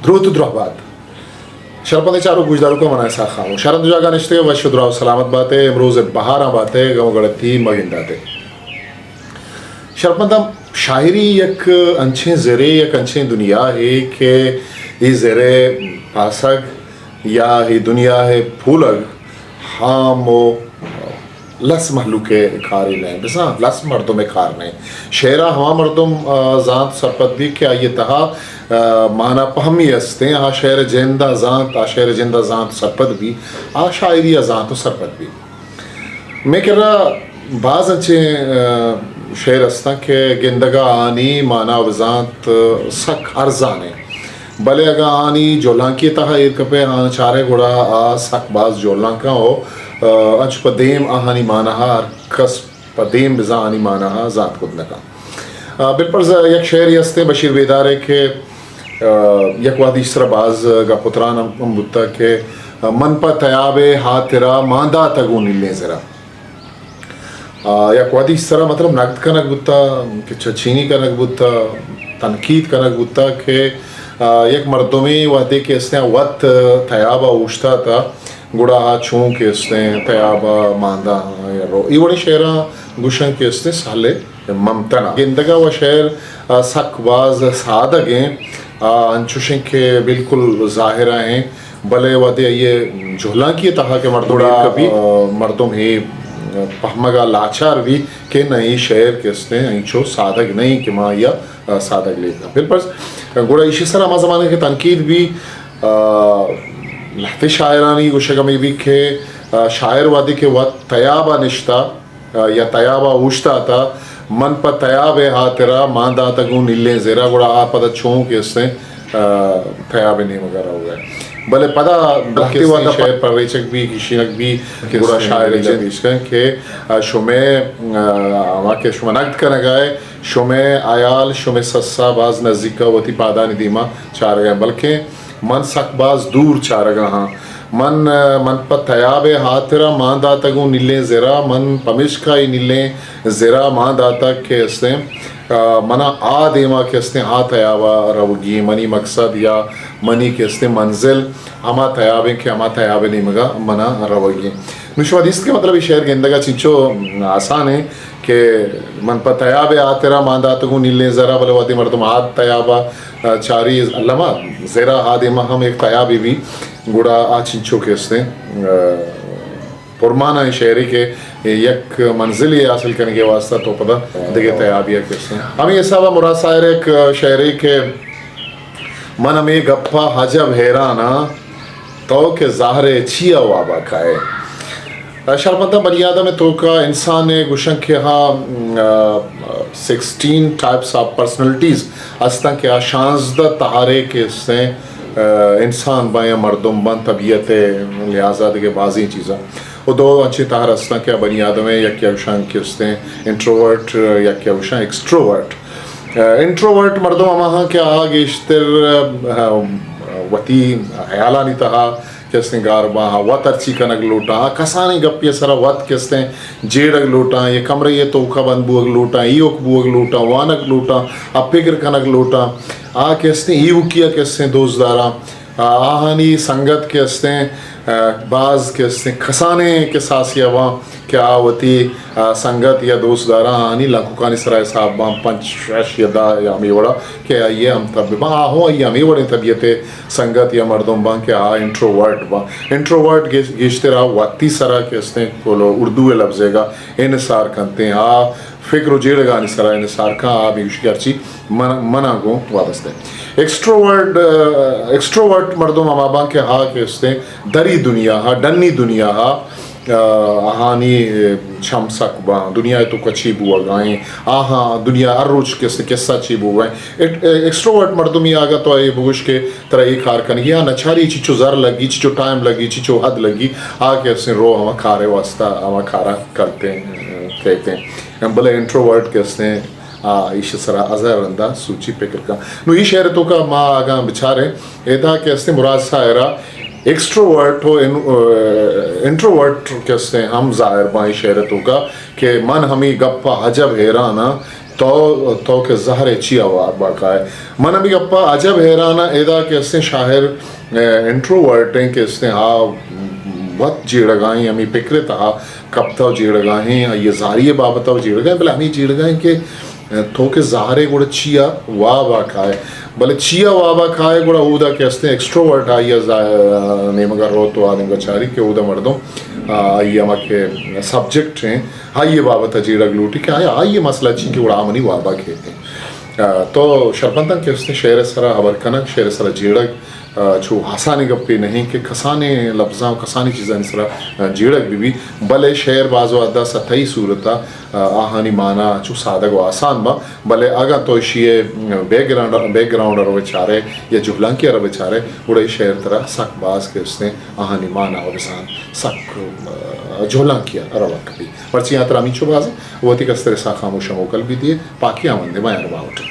द्रुत द्रहबाद शरपंदे चारों गुजदारों को मनाए सा खामो शरण जागा निश्ते व शुद्राव सलामत बातें रोज़ बहारा बातें गम गड़ती मगिंदाते शरपंदम शायरी एक अंशे ज़रे एक अंशे दुनिया है कि ये ज़रे पासग या ये दुनिया है फूलग हामो लस महलूके खारी नहीं बस हाँ लस मर्दों में खार नहीं शेरा हवा मर्दों ज़ात सरपत भी क्या ये तहा माना पहमी अस्ते आ शेर जिंदा ज़ात आ शेर जिंदा ज़ात सरपत भी आ शायरी ज़ात तो सरपत भी मैं कह रहा बाज़ अच्छे शेर अस्ता के गिंदगा आनी माना वज़ात सक अर्जाने भले अगर आनी जोलांकी तहा एक पे हाँ चारे गुड़ा आ सक बाज जोलांका हो अंश पदेम आहानी माना हा कस पदेम बिजा आनी माना हा ज़ात खुद नका बिल्कुल एक शेर यस्ते बशीर बेदारे के एक वादी बाज का पुत्रान बुत्ता के मन पर तयाबे हा तेरा मांदा तगू नीले ज़रा एक वादी मतलब नकद का नक बुत्ता कि चीनी का नक बुत्ता तनकीद का नक बुत्ता के एक मर्दों में वादे के इसने वत तयाबा उछता था गुड़ा छू के इसने तयाबा मांदा रो ये बड़े शेरा गुशन के इसने साले ममतना गिंदगा व शेर सकबाज सादग हैं अंशुशें के बिल्कुल ज़ाहिरा हैं भले वादे ये झोला की तहा के मर्दोड़ा कभी मर्दों में पहमगा लाचार भी के नहीं शेर के इसने इंचो सादग नहीं कि माँ या सादग लेगा फिर पर गुड़ा इसी सर हमारे ज़माने के तनकीद भी लहते शायरानी गुशगा में भी के शायर वादी के वक्त तयाबा निश्ता या तयाबा उछता था मन पर तयाब है हा तेरा मांदा तगू नीले ज़ेरा गुड़ा आ पता छूँ के इसने तयाब नहीं वगैरह हो गए भले पता लहते वादा शेर पर रेचक भी किशीनक भी गुड़ा शायर जिसका के शुमे वहाँ के शुमे नक्द का नगाए शुमे आयाल शुमे सस्सा बाज नज़दीका वती पादा निदीमा चार गए बल्कि मन सकबाज दूर चारगा हाँ मन पर तयाबे हाथरा माँ दाता को नीले ज़रा मन पमिश का ही नीले ज़रा माँ दाता के इसने मना आ देमा के इसने आ तयाबा रवगी मनी मकसद या मनी के इसने मंजिल हमा तयाबे के हमा तयाबे नहीं मगा मना रवगी निश्वादिस्त के मतलब शेर गेंदगा चिंचो आसान है कि मन पर तयाबे आ तेरा माँ दाता को नीले ज़रा बोले वादी मर्दम हाथ तयाबा चारी अल्लामा ज़रा हादिमा हम एक तयाबी भी गुड़ा आ चिंचो के इसने पुरमाना शेरी के एक मंजिल हासिल करने के वास्ता तो पता देखे तयाबिया के इसने हमें ऐसा वा मुराद शायर एक शेरी के मन में गप्पा हजब हैराना तो के ज़ाहरे छिया वाबा खाए शर्मता बनियादा में तो का इंसान ने गुशन के हाँ 16 टाइप्स ऑफ पर्सनलिटीज़ अस्ता के आशांजदा तहारे के से इंसान बाया मर्दम बन तबीयत लिहाजा के बाजी चीज़ा वो दो अच्छी तहार अस्ता क्या बनियादा में या क्या उशान के उसने इंट्रोवर्ट या क्या उशान एक्सट्रोवर्ट इंट्रोवर्ट मर्दम वहाँ क्या आगे इश्तर वती हयाला नहीं तहा किसने गारबा वत अर्ची कनक लोटा कसाने गप्पे सरा वत किसने जेड़ग लोटा ये कमरे ये तोखा बंद बुअग लोटा ईक बुअग लोटा वानक लोटा अपिगर कनक लोटा आ किसने ई किया किसने दोस्तदारा आहानी संगत किसने बाज किसने खसाने के सासिया वहाँ क्या वती संगत या दोस्तदारा आनी लाखुकानी सराय साहब बाम पंच यदा या मेवड़ा क्या ये हम तब बा हो या मेवड़े तबीयते संगत या मर्दों बा क्या इंट्रोवर्ट गिश्तरा वती सरा के इसने बोलो उर्दू लफ्ज़ेगा इन सार करते हैं फिक्र जेड़गा निसरा इन सार का आप यूशियाची मना को वाबस्ते एक्सट्रोवर्ट मर्दों मामा के हा के उसने दरी दुनिया हा डन्नी दुनिया हा आहानी छमसक बा दुनिया तो कच्ची बुआ गाएं आहा दुनिया हर रोज किस्सा ची बुआ एक्सट्रोवर्ट मर्दों में आगा तो ये बुगुश के तरह एक हार कन या नछारी चिचो ज़र लगी चिचो टाइम लगी चिचो हद लगी आके उसने रो हम खारे वास्ता हम खारा करते हैं कहते हैं भले इंट्रोवर्ट के उसने इस सरा अजहर रंदा सूची पे करका नो ये शहर तो का माँ आगा बिचारे एदा के उसने मुराद सायरा एक्सट्रोवर्ट हो इंट्रोवर्ट कैसे हम जाहिर बाई शहरतों का कि मन हमें गप्पा हजब हैराना तो के जहर चिया बाका है मन भी अप्पा अजब हैराना एदा के इसने शाहिर इंट्रोवर्ट हैं कि इसने बहुत जीड़गाएं हमें पिकरे तहा कब तो जीड़गाएं ये जारिये बाबत जीड़गाएं भले हमें जीड़गाएं के तो के जहरे गुड़ चिया वाह खाए भले चिया वाह खाए गुड़ा ऊदा के इसने एक्सट्रोवर्ट आइया नेमगर रो तो आदम गचारी के ऊदा मर्दों आइए हमारे सब्जेक्ट हैं आइए बाबत जीड़ा ग्लूटी के आइए मसला ची के उड़ा मनी वाबा खेते तो शरपंतन के उसने शेर सरा अबर कनक शेर सरा जीड़क छो हसाने गप्पे नहीं कि खसाने लफ्ज़ा खसानी चीज़ां सरा जीड़क भी भले शेर बाजो अदा सतही सूरता आहानी माना छो सादग व आसान बा भले अगर तो शिये बैकग्राउंड रो बेचारे या जुहलांकी रो बेचारे उड़े शेर तरह सक बाज के उसने आहानी माना और आसान सक जुहलांकी रवा कभी पर्ची यहाँ तरह मीचो बाज वो थी कस्तरे सा खामोश मोकल भी दिए पाकि आमंदे मायर बाउट